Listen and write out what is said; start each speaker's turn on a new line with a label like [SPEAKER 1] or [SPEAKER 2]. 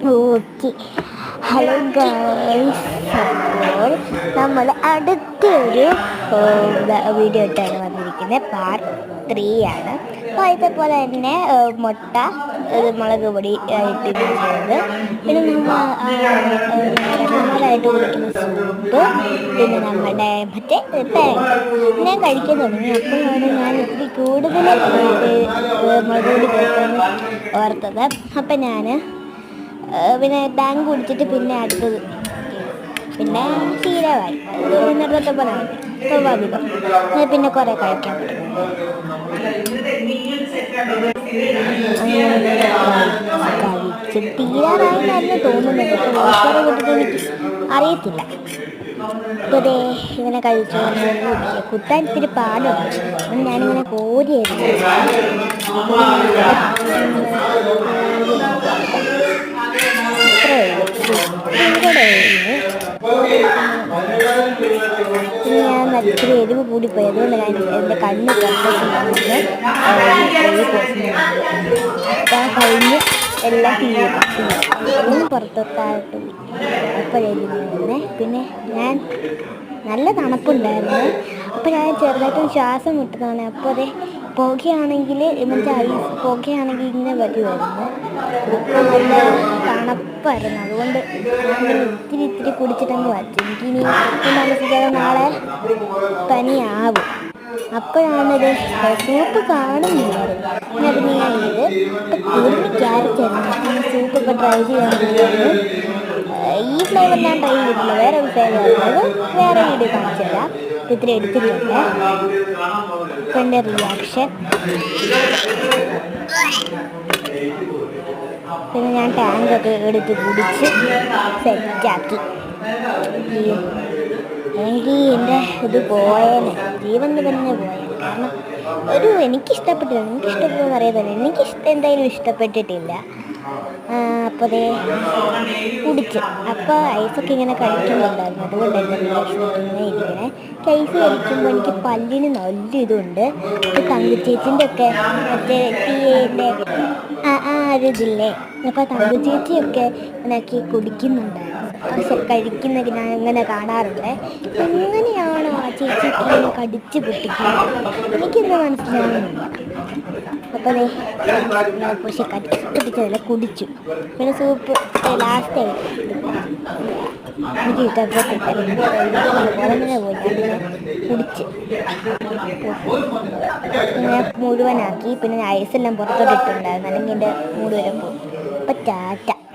[SPEAKER 1] Okay. Hello guys, അപ്പോൾ നമ്മൾ അടുത്തൊരു വീഡിയോ ആയിട്ടാണ് വന്നിരിക്കുന്നത്. പാർട്ട് 3 ആണ്. അപ്പോൾ ഇതേപോലെ തന്നെ മുട്ട, മുളക് പൊടി ആയിട്ട് ചെയ്ത്, പിന്നെ നമ്മളായിട്ട് കുടിക്കുന്ന സൂപ്പ്, പിന്നെ നമ്മുടെ മറ്റേ തേങ്ങ ഞാൻ കഴിക്കാൻ തുടങ്ങി. അപ്പോഴാണ് ഞാൻ ഇത്തിരി കൂടുതൽ മുളക് പൊടി കഴിക്കാൻ ഓർത്തത്. അപ്പം ഞാൻ പിന്നെ ടാങ്ക് കുടിച്ചിട്ട് പിന്നെ അടുത്തത് പിന്നെ ശീലമായി. നേരത്തെ പോലെ സ്വാഭാവികം. പിന്നെ കുറേ കഴിക്കാൻ പറ്റും. കഴിച്ച് തീരാറായെന്നായിരുന്നു തോന്നുന്നത്. ഓഫർ കിട്ടിയിട്ട് എനിക്ക് അറിയത്തില്ല. അപ്പോൾ ദേ ഇങ്ങനെ കഴിച്ചു. കുത്താൻ ഇത്തിരി പാടുണ്ട്. ഞാനിങ്ങനെ കോരിയായിരുന്നു. പിന്നെ ഞാൻ ഇത്തിരി എരിവ് കൂടിപ്പോയി. അതുകൊണ്ട് ഞാൻ എൻ്റെ കണ്ണ് പുറത്തേക്ക് അപ്പം കഴിഞ്ഞ് എല്ലാം തീരും പുറത്തോട്ടായിട്ട് അപ്പോഴായിരുന്നു. പിന്നെ ഞാൻ നല്ല തണുപ്പുണ്ടായിരുന്നു. അപ്പോൾ ഞാൻ ചെറുതായിട്ടും ശ്വാസം മുട്ടുന്നതാണ്. അപ്പോൾ അതെ പുകയാണെങ്കിൽ മറ്റേ ഐസ് പുകയാണെങ്കിൽ ഇങ്ങനെ വരുമായിരുന്നു. അപ്പോൾ നല്ല തണുപ്പായിരുന്നു. അതുകൊണ്ട് ഞാൻ ഇത്തിരി കുടിച്ചിട്ടങ്ങ് വച്ചു. എനിക്കിനി താമസിക്കാതെ നാളെ പനിയാവും. അപ്പോഴാണത് സൂപ്പ് കാണുന്നില്ലായിരുന്നു. ഞാൻ പിന്നെ ഇത് ഇപ്പം കൂടുതൽ ക്യാരറ്റായിരുന്നു. സൂപ്പൊക്കെ ട്രൈ ചെയ്യാൻ ഈ ഫ്ലേവർ ഞാൻ ട്രൈ ചെയ്തിട്ടില്ല. വേറെ ഒരു ഫ്ലേവർ ഉള്ളത് വേറെ വീഡിയോ കാണിച്ചു തരാം. ഇത്തിരി എടുത്തിട്ടുണ്ട്. ഇപ്പം എൻ്റെ റിയാക്ഷൻ. പിന്നെ ഞാൻ ടാങ്കൊക്കെ എടുത്ത് കുടിച്ച് സെറ്റാക്കി. എനിക്ക് എൻ്റെ ഇത് പോയേനെ, ജീവൻ തന്നെ പോയേനെ. കാരണം എനിക്കിഷ്ടപ്പെട്ടില്ല. എനിക്കിഷ്ടപ്പെടുമെന്ന് അറിയാതല്ല. എന്തായാലും ഇഷ്ടപ്പെട്ടിട്ടില്ല. അപ്പോൾ അതേ കുടിച്ച്. അപ്പോൾ ഐസൊക്കെ ഇങ്ങനെ കഴിക്കുന്നുണ്ടായിരുന്നു. അതുകൊണ്ട് എൻ്റെ ഇങ്ങനെ ഇരിക്കണേ. ഐസ് കഴിക്കുമ്പോൾ എനിക്ക് പല്ലിന് നല്ല ഇതുണ്ട്. തങ്കച്ചേച്ചിൻ്റെ ഒക്കെ മറ്റേ ടീൻ്റെ ഇതില്ലേ. അപ്പോൾ തങ്കച്ചേച്ചിയൊക്കെ ഇങ്ങനെയൊക്കെ കുടിക്കുന്നുണ്ടായിരുന്നു. പക്ഷെ കഴിക്കുന്നൊക്കെ ഞാൻ ഇങ്ങനെ കാണാറുണ്ട്. എങ്ങനെയാണ് ആ ചേച്ചിക്ക് ഇങ്ങനെ കടിച്ച് പൊട്ടിക്കുന്നത് എനിക്കിന്ന് മനസ്സിലാവുന്നില്ല. അപ്പോൾ പക്ഷെ കടിച്ച് പൊട്ടിച്ചതല്ല, കുടിച്ചു. പിന്നെ സൂപ്പ് ലാസ്റ്റ് എനിക്ക് ഇഷ്ടപ്പെട്ടില്ല. അങ്ങനെ പോയി കുടിച്ച് മുഴുവനാക്കി. പിന്നെ ഐസെല്ലാം പുറത്തോട്ട് ഇട്ടുണ്ടായിരുന്നു. അല്ലെങ്കിൽ എൻ്റെ മൂട് വരെ പോകും. അപ്പം